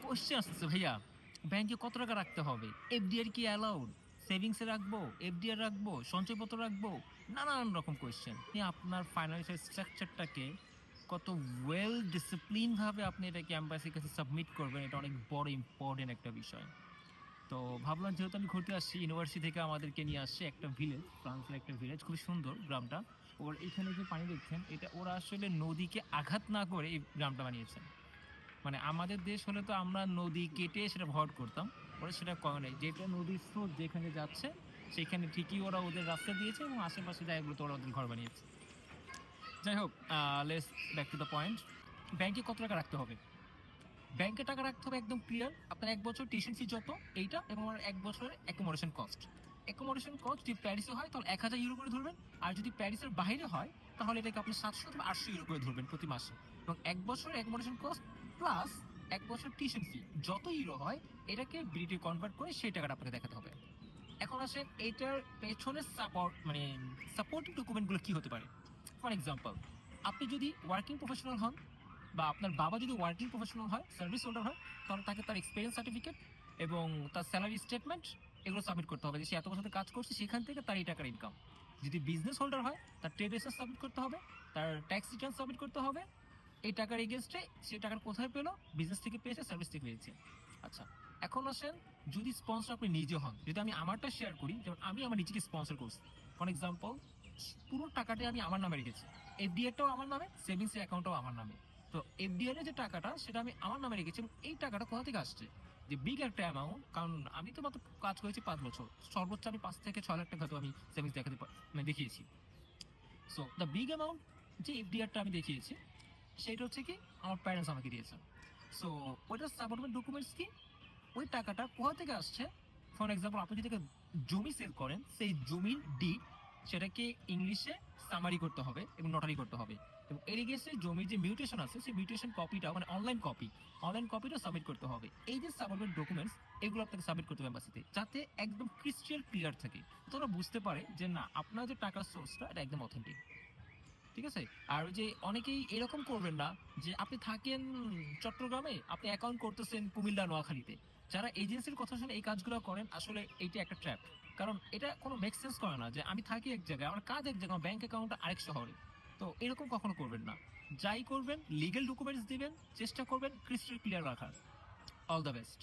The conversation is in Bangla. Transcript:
কোশ্চেন আসতেছে ভাইয়া, ব্যাংকে কত টাকা রাখতে হবে, এফডিআর কি অ্যালাউড, সেভিংসে রাখবো, এফডিআর রাখবো, সঞ্চয়পত্র রাখবো, নানান রকম কোয়েশ্চেন। আপনি আপনার ফাইন্যান্সিয়াল স্ট্রাকচারটাকে কত ওয়েল ডিসিপ্লিন ভাবে আপনি এটাকে এম্বাসির কাছে সাবমিট করবেন, এটা অনেক বড় ইম্পর্টেন্ট একটা বিষয়। তো ভাবলাম যেহেতু আমি ঘুরতে আসছি, ইউনিভার্সিটি থেকে আমাদেরকে নিয়ে আসছে একটা ভিলেজ, ফ্রান্সের একটা ভিলেজ, খুবই সুন্দর গ্রামটা। ওর এখানে যে পানি দেখছেন, এটা ওরা আসলে নদীকে আঘাত না করে এই গ্রামটা বানিয়েছেন। মানে আমাদের দেশ হলে তো আমরা নদী কেটে সেটা ভরাট করতাম, ওরা সেটা করে নাই। যেটা নদীর স্রোত যেখানে যাচ্ছে সেখানে ঠিকই ওরা ওদের রাস্তা দিয়েছে এবং আশেপাশে জায়গাগুলোতে ওরা ওদের ঘর বানিয়েছে। যাই হোক, let's back to the point. ব্যাংকে কত টাকা রাখতে হবে? ব্যাংকে টাকা রাখতে হবে একদম ক্লিয়ার। আপনার ১ বছর টিউশন ফি যত এইটা, এবং আমার ১ বছরের অ্যাকোমোডেশন কস্ট। অ্যাকোমোডেশন কস্ট যদি প্যারিসে হয় তাহলে ১,০০০ ইউরো করে ধরবেন। আর যদি প্যারিসের বাইরে হয় তাহলে এটাকে আপনি ৭০০ অথবা ৮০০ ইউরো করে ধরবেন প্রতি মাসে। এবং ১ বছরের অ্যাকোমোডেশন কস্ট প্লাস ১ বছর টিউশন ফি যত ইউরো হয়, এটাকে ব্রিটে কনভার্ট করে সেই টাকাটা আপনাকে দেখাতে হবে। এখন আসেন এইটার পেছনে সাপোর্টিং ডকুমেন্টগুলো কি হতে পারে। ফর এক্সাম্পল, আপনি যদি ওয়ার্কিং প্রফেশনাল হন বা আপনার বাবা যদি ওয়ার্কিং প্রফেশনাল হয়, সার্ভিস হোল্ডার হয়, তাহলে তাকে তার এক্সপিরিয়েন্স সার্টিফিকেট এবং তার স্যালারি স্টেটমেন্ট এগুলো সাবমিট করতে হবে যে সে এত বছর ধরে কাজ করছে, সেখান থেকে তার এই টাকার ইনকাম। যদি বিজনেস হোল্ডার হয়, তার ট্রেড লাইসেন্স সাবমিট করতে হবে, তার ট্যাক্স রিটার্ন সাবমিট করতে হবে। এই টাকার এগেনস্টে সে টাকার কোথায় পেলো, বিজনেস থেকে পেয়েছে, সার্ভিস থেকে পেয়েছে। আচ্ছা, এখন আসেন, যদি স্পন্সর আপনি নিজে হন, যদি আমি আমারটা শেয়ার করি, যেমন আমি আমার নিজেকে স্পন্সর করছি। ফর এক্সাম্পল, পুরো টাকাটাই আমি আমার নামে রেখেছি, এফডিআরটাও আমার নামে, সেভিংস অ্যাকাউন্টটাও আমার নামে। তো এফডিআর এর যে টাকাটা সেটা আমি আমার নামে রেখেছি, এবং এই টাকাটা কোথা থেকে আসছে, যে বিগ একটা অ্যামাউন্ট, কারণ আমি তো মাত্র কাজ করেছি ৫ বছর, সর্বোচ্চ আমি ৫ থেকে ৬ লাখ টাকা তো আমি সেভিংস দেখাতে মানে দেখিয়েছি। সো দ্য বিগ অ্যামাউন্ট যে এফডিআরটা আমি দেখিয়েছি, সেটা হচ্ছে কি আমার প্যারেন্টস আমাকে দিয়েছে। সো ওইটার সাপোর্টমেন্ট ডকুমেন্টস কি, ওই টাকাটা কোথা থেকে আসছে। ফর এক্সাম্পল, আপনি যদি জমি সেল করেন, সেই জমির ডিড সেটাকে ইংলিশে সামারি করতে হবে এবং নোটারি করতে হবে, এবং এর গেছে জমির যে মিউটেশন আছে সেই মিউটেশন কপিটা, মানে অনলাইন কপিটা সাবমিট করতে হবে। এই যে সাবমিট ডকুমেন্টস, এগুলো আপনাকে সাবমিট করতে হবে এম্বাসিতে, যাতে একদম ক্রিস্টাল ক্লিয়ার থাকে, তোরা বুঝতে পারে যে না, আপনার যে টাকার সোর্সটা এটা একদম অথেন্টিক। ঠিক আছে? আর ওই যে অনেকেই এরকম করবেন না যে আপনি থাকেন চট্টগ্রামে, আপনি অ্যাকাউন্ট করতেছেন কুমিল্লা, নোয়াখালীতে। যারা এজেন্সির কথা শুনে এই কাজগুলো করেন, আসলে এইটা একটা ট্র্যাপ। কারণ এটা কোনো মেক সেন্স করে না যে আমি থাকি এক জায়গায়, আমার কাজ এক জায়গায়, ব্যাংক অ্যাকাউন্ট আরেক শহরে। তো এরকম কখনো করবেন না। যাই করবেন, লিগ্যাল ডকুমেন্টস দিবেন, চেষ্টা করবেন ক্রিস্টাল ক্লিয়ার রাখার। All the best.